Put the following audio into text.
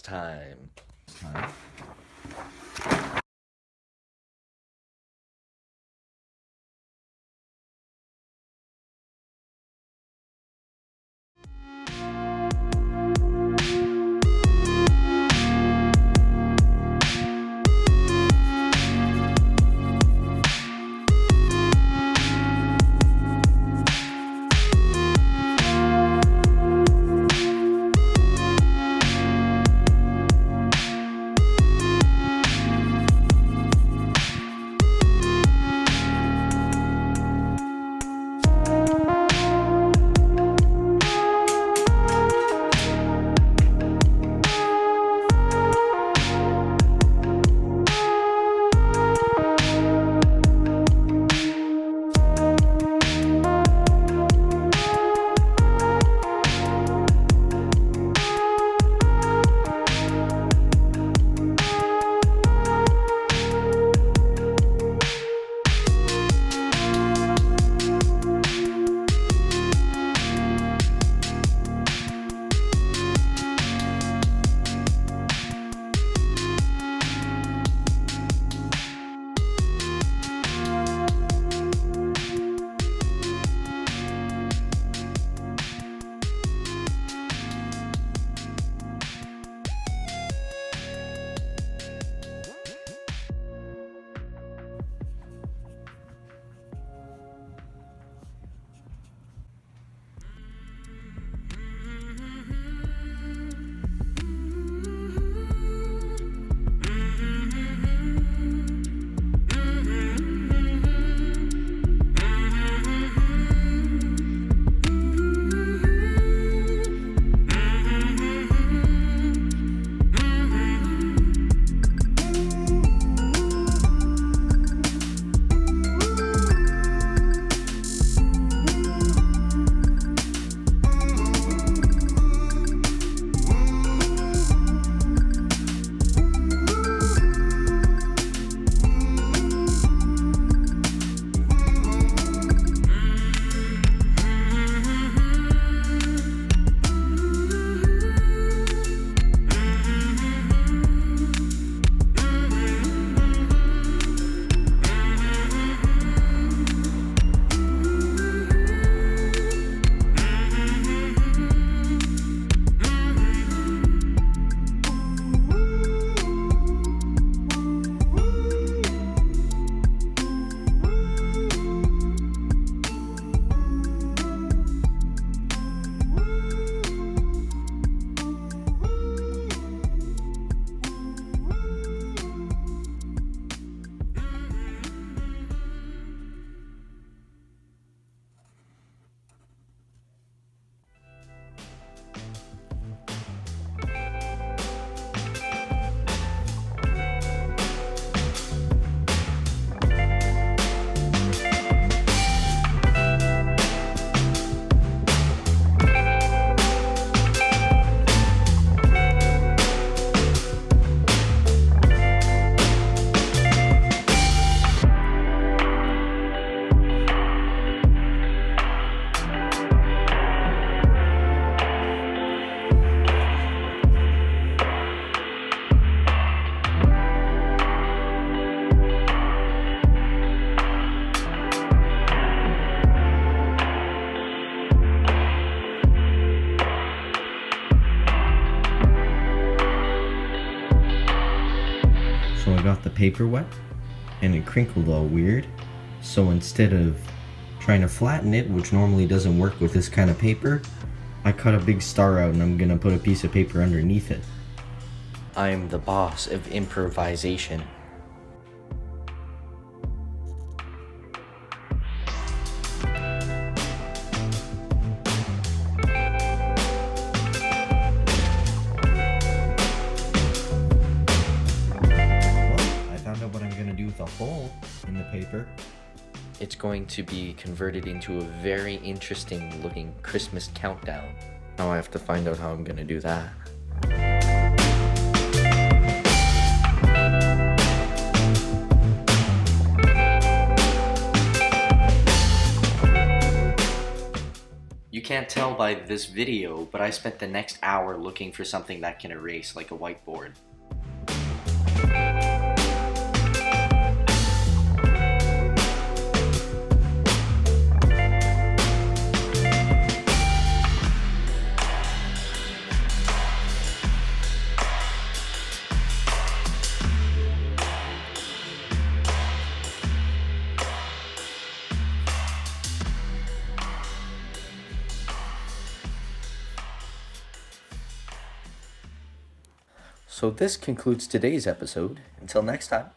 time. So I got the paper wet and it crinkled all weird. So instead of trying to flatten it, which normally doesn't work with this kind of paper, I cut a big star out and I'm gonna put a piece of paper underneath it. I'm the boss of improvisation. The hole in the paper. It's going to be converted into a very interesting looking Christmas countdown. Now I have to find out how I'm gonna do that. You can't tell by this video, but I spent the next hour looking for something that can erase, like a whiteboard. So this concludes today's episode. Until next time.